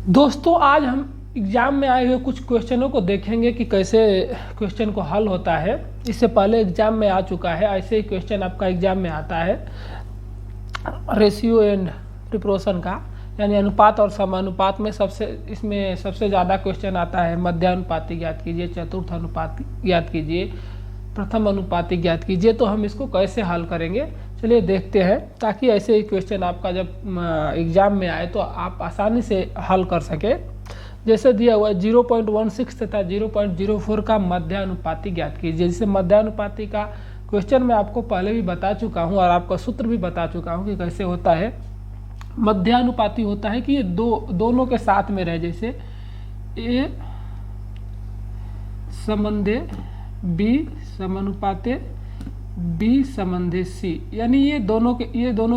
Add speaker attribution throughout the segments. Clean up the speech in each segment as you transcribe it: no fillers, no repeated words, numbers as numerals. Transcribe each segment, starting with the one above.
Speaker 1: दोस्तों आज हम एग्ज़ाम में आए हुए कुछ क्वेश्चनों को देखेंगे कि कैसे क्वेश्चन को हल होता है। इससे पहले एग्ज़ाम में आ चुका है, ऐसे ही क्वेश्चन आपका एग्ज़ाम में आता है रेशियो एंड प्रोपोर्शन का, यानी अनुपात और समानुपात में इसमें सबसे ज़्यादा क्वेश्चन आता है मध्यानुपाती ज्ञात कीजिए, चतुर्थ अनुपात ज्ञात कीजिए, प्रथम अनुपाती ज्ञात कीजिए। तो हम इसको कैसे हल करेंगे चलिए देखते हैं, ताकि ऐसे ही क्वेश्चन आपका जब एग्ज़ाम में आए तो आप आसानी से हल कर सके। जैसे दिया हुआ है 0.16 तथा 0.04 का मध्यानुपाती ज्ञात कीजिए। जैसे मध्यानुपाती का क्वेश्चन मैं आपको पहले भी बता चुका हूँ और आपका सूत्र भी बता चुका हूँ कि कैसे होता है। मध्यानुपाती होता है कि ये दोनों के साथ में रहे, जैसे ए संबंधे बी समानुपाते बी संबंधे सी, यानी ये दोनों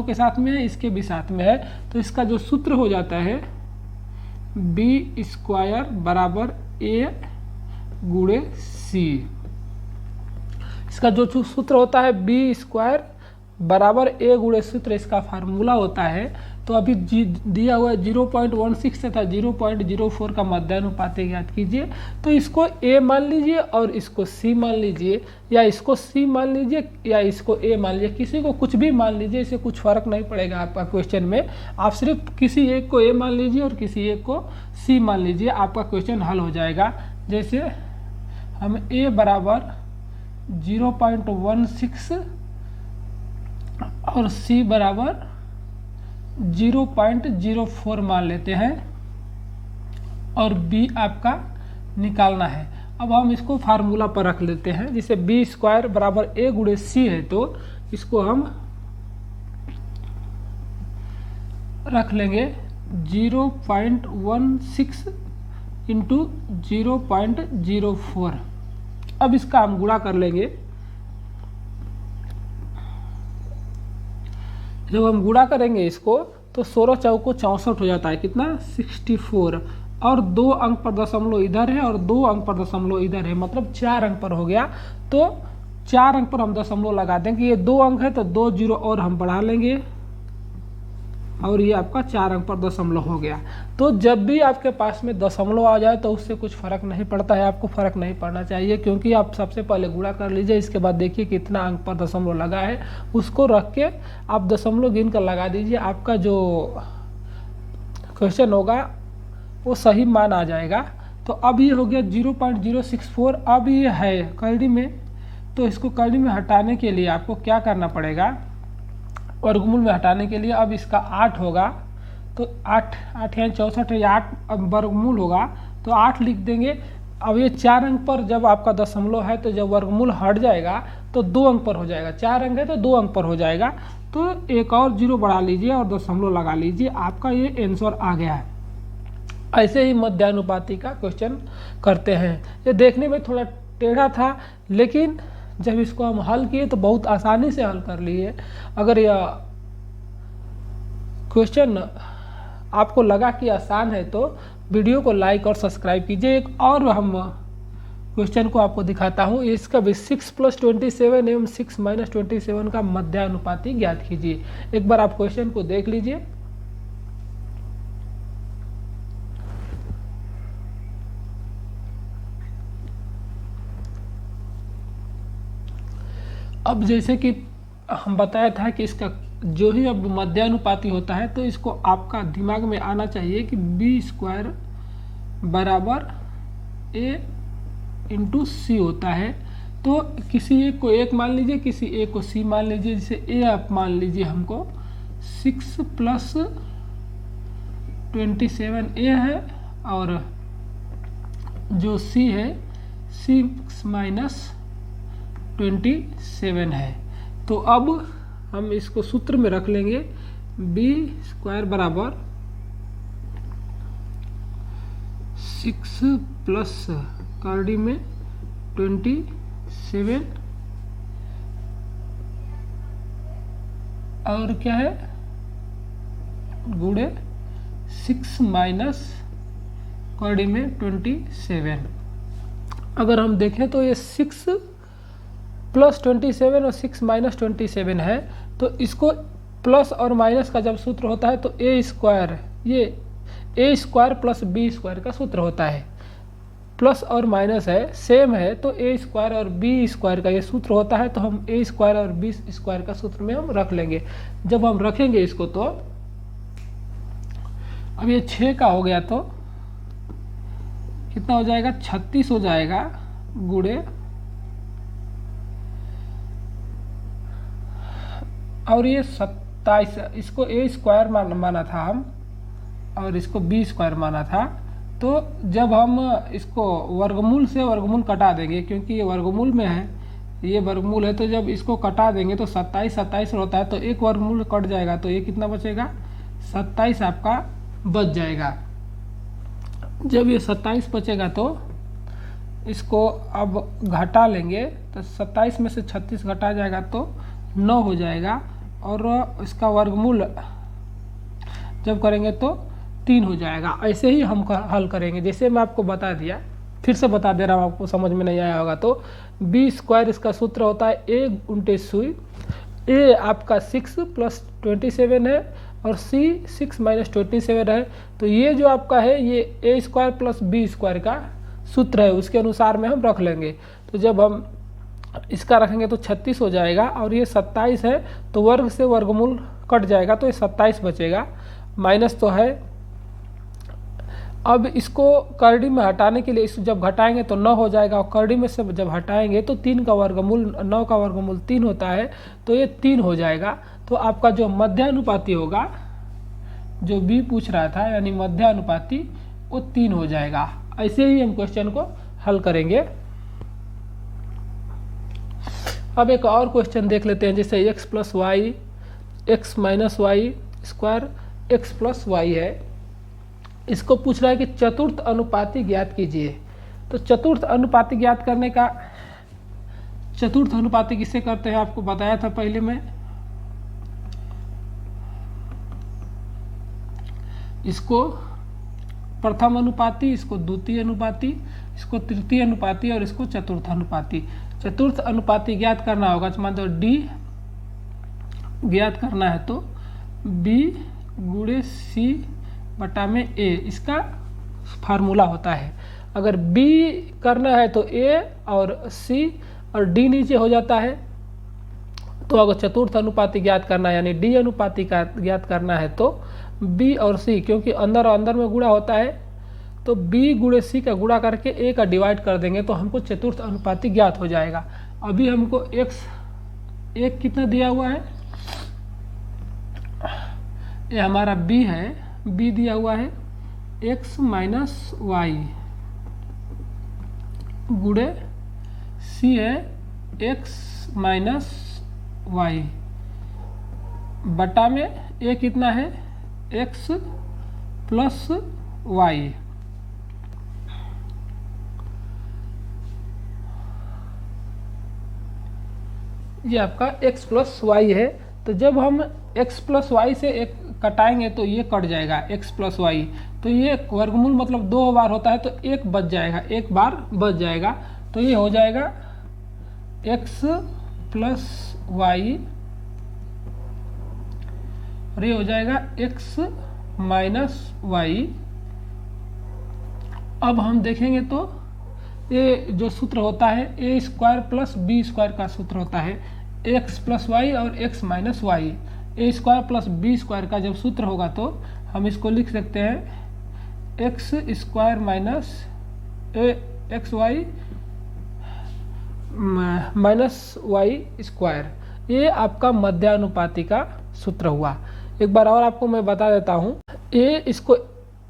Speaker 1: के साथ में है, इसके भी साथ में है। तो इसका जो सूत्र हो जाता है बी स्क्वायर बराबर ए गुणे सी। इसका जो सूत्र होता है बी स्क्वायर बराबर ए गुणे सूत्र, इसका फार्मूला होता है। तो अभी दिया हुआ है 0.16 तथा 0.04 का मध्यानुपाती ज्ञात कीजिए। तो इसको ए मान लीजिए और इसको सी मान लीजिए, या इसको सी मान लीजिए या इसको ए मान लीजिए, किसी को कुछ भी मान लीजिए, इससे कुछ फर्क नहीं पड़ेगा आपका क्वेश्चन में। आप सिर्फ किसी एक को ए मान लीजिए और किसी एक को सी मान लीजिए, आपका क्वेश्चन हल हो जाएगा। जैसे हम ए बराबर 0.16 और सी बराबर 0.04 मान लेते हैं और बी आपका निकालना है। अब हम इसको फार्मूला पर रख लेते हैं। जैसे बी स्क्वायर बराबर ए गुणे सी है, तो इसको हम रख लेंगे 0.16 इंटू 0.04। अब इसका हम गुणा कर लेंगे। जब हम गुणा करेंगे इसको तो 16 चौको 64 हो जाता है, कितना 64, और 2 अंक पर दशमलव इधर है और 2 अंक पर दशमलव इधर है, मतलब 4 अंक पर हो गया। तो 4 अंक पर हम दशमलव लगा देंगे। ये 2 अंक है तो 2 जीरो और हम बढ़ा लेंगे और ये आपका 4 अंक पर दशमलव हो गया। तो जब भी आपके पास में दशमलव आ जाए तो उससे कुछ फर्क नहीं पड़ता है, आपको फर्क नहीं पड़ना चाहिए, क्योंकि आप सबसे पहले गुणा कर लीजिए, इसके बाद देखिए कितना अंक पर दशमलव लगा है, उसको रख के आप दशमलव गिन कर लगा दीजिए। आपका जो क्वेश्चन होगा वो सही मान आ जाएगा। तो अब ये हो गया 0.064। अब ये है करड़ी में, तो इसको करड़ी में हटाने के लिए आपको क्या करना पड़ेगा, वर्गमूल में हटाने के लिए। अब इसका 8 होगा तो 8 यानी 64 या 8 अब वर्गमूल होगा तो 8 लिख देंगे। अब ये 4 अंक पर जब आपका दशमलव है तो जब वर्गमूल हट जाएगा तो 2 अंक पर हो जाएगा। 4 अंक है तो 2 अंक पर हो जाएगा। तो एक और जीरो बढ़ा लीजिए और दशमलव लगा लीजिए, आपका ये आंसर आ गया है। ऐसे ही मध्यानुपाती का क्वेश्चन करते हैं। ये देखने में थोड़ा टेढ़ा था, लेकिन जब इसको हम हल किए तो बहुत आसानी से हल कर लिए। अगर यह क्वेश्चन आपको लगा कि आसान है तो वीडियो को लाइक और सब्सक्राइब कीजिए। एक और हम क्वेश्चन को आपको दिखाता हूँ। इसका भी 6 + 27 एवं 6 - 27 का मध्यानुपाती ज्ञात कीजिए। एक बार आप क्वेश्चन को देख लीजिए। अब जैसे कि हम बताया था कि इसका जो ही अब मध्यानुपाती होता है तो इसको आपका दिमाग में आना चाहिए कि बी स्क्वायर बराबर ए इंटू सी होता है। तो किसी एक को एक मान लीजिए, किसी एक को सी मान लीजिए। जैसे ए आप मान लीजिए हमको 6 + 27 ए है और जो सी है 6 - 27 है। तो अब हम इसको सूत्र में रख लेंगे बी स्क्वायर बराबर 6 प्लस करड़ी में 27 और क्या है गुणे 6 माइनस करड़ी में 27। अगर हम देखें तो ये 6 + 27 और 6 - 27 है। तो इसको प्लस और माइनस का जब सूत्र होता है तो ए स्क्वायर, ये ए स्क्वायर प्लस बी स्क्वायर का सूत्र होता है। प्लस और माइनस है, सेम है, तो ए स्क्वायर और बी स्क्वायर का ये सूत्र होता है, तो हम ए स्क्वायर और बी स्क्वायर का सूत्र में हम रख लेंगे। जब हम रखेंगे इसको तो अब ये 6 का हो गया तो कितना हो जाएगा, 36 हो जाएगा गुणे, और ये 27, इसको ए स्क्वायर माना था हम और इसको बी स्क्वायर माना था। तो जब हम इसको वर्गमूल से वर्गमूल कटा देंगे, क्योंकि ये वर्गमूल में है, ये वर्गमूल है, तो जब इसको कटा देंगे तो 27 होता है, तो एक वर्गमूल कट जाएगा, तो ये कितना बचेगा, 27 आपका बच जाएगा। जब ये 27 बचेगा तो इसको अब घटा लेंगे, तो 27 में से 36 घटा जाएगा तो 9 हो जाएगा, और इसका वर्गमूल जब करेंगे तो 3 हो जाएगा। ऐसे ही हम हल करेंगे, जैसे मैं आपको बता दिया, फिर से बता दे रहा हूँ, आपको समझ में नहीं आया होगा तो। बी स्क्वायर इसका सूत्र होता है ए गुंटे सुई, ए आपका 6 + 27 है और सी 6 - 27 है, तो ये जो आपका है ये ए स्क्वायर प्लस बी स्क्वायर का सूत्र है, उसके अनुसार में हम रख लेंगे। तो जब हम इसका रखेंगे तो 36 हो जाएगा, और ये 27 है, तो वर्ग से वर्गमूल कट जाएगा, तो ये 27 बचेगा, माइनस तो है। अब इसको करड़ी में हटाने के लिए इस जब घटाएंगे तो 9 हो जाएगा, और करड़ी में से जब हटाएंगे तो 3 का वर्गमूल, 9 का वर्गमूल 3 होता है, तो ये 3 हो जाएगा। तो आपका जो मध्यानुपाती होगा, जो बी पूछ रहा था, यानी मध्यानुपाती, वो 3 हो जाएगा। ऐसे ही हम क्वेश्चन को हल करेंगे। अब एक और क्वेश्चन देख लेते हैं, जैसे x + y, x - y square x + y है। इसको पूछ रहा है कि चतुर्थ अनुपाती ज्ञात कीजिए। तो चतुर्थ अनुपाती ज्ञात करने का, चतुर्थ अनुपाती किससे करते हैं आपको बताया था पहले में। इसको प्रथम अनुपाती, इसको द्वितीय अनुपाती, इसको तृतीय अनुपाती और इसको चतुर्थ अनुपाती। चतुर्थ अनुपाती ज्ञात करना होगा, मान लो डी ज्ञात करना है तो बी गुणे सी बटा में ए, इसका फार्मूला होता है। अगर बी करना है तो ए और सी और डी नीचे हो जाता है। तो अगर चतुर्थ अनुपाती ज्ञात करना है, यानी डी अनुपाती का ज्ञात करना है, तो बी और सी, क्योंकि अंदर और अंदर में गुणा होता है, तो बी गुणे सी का गुणा करके ए का डिवाइड कर देंगे, तो हमको चतुर्थ अनुपाती ज्ञात हो जाएगा। अभी हमको एक्स एक कितना दिया हुआ है, ये हमारा बी है, बी दिया हुआ है x - y गुणे सी है x - y बटा में ए कितना है x + y। ये आपका x + y है। तो जब हम x + y से एक कटाएंगे तो ये कट जाएगा x + y, तो ये वर्गमूल मतलब 2 बार होता है, तो एक बच जाएगा, एक बार बच जाएगा, तो ये हो जाएगा x + y और ये हो जाएगा x - y। अब हम देखेंगे तो ये जो सूत्र होता है ए स्क्वायर प्लस बी स्क्वायर का सूत्र होता है, x + y और x - y। ए स्क्वायर प्लस बी स्क्वायर का जब सूत्र होगा तो हम इसको लिख सकते हैं x square minus x y minus y square. ये आपका मध्यानुपाती का सूत्र हुआ। एक बार और आपको मैं बता देता हूँ, इसको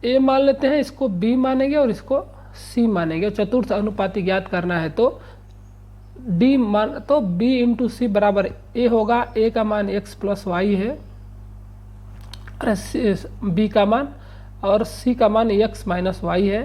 Speaker 1: ए मान लेते हैं, इसको बी मानेंगे और इसको सी मानेंगे। चतुर्थ अनुपाती ज्ञात करना है तो डी मान तो बी इंटू सी बराबर ए होगा। ए का मान x + y है, बी का मान, और सी का मान x - y है,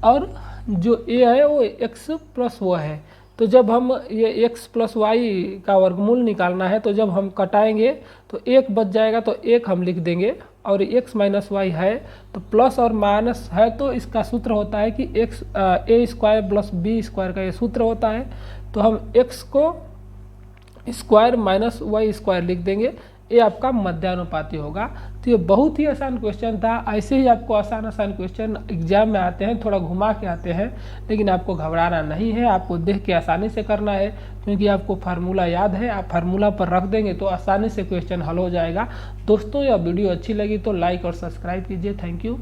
Speaker 1: और जो ए है वो x + वो है। तो जब हम ये x + y का वर्गमूल निकालना है, तो जब हम कटाएंगे तो एक बच जाएगा, तो एक हम लिख देंगे, और x - y है तो प्लस और माइनस है, तो इसका सूत्र होता है कि ए स्क्वायर प्लस बी स्क्वायर का ये सूत्र होता है। तो हम x को स्क्वायर माइनस वाई स्क्वायर लिख देंगे, ये आपका मध्यानुपाती होगा। तो ये बहुत ही आसान क्वेश्चन था। ऐसे ही आपको आसान आसान क्वेश्चन एग्जाम में आते हैं, थोड़ा घुमा के आते हैं, लेकिन आपको घबराना नहीं है, आपको देख के आसानी से करना है, क्योंकि आपको फार्मूला याद है। आप फार्मूला पर रख देंगे तो आसानी से क्वेश्चन हल हो जाएगा। दोस्तों, यह वीडियो अच्छी लगी तो लाइक और सब्सक्राइब कीजिए। Thank you.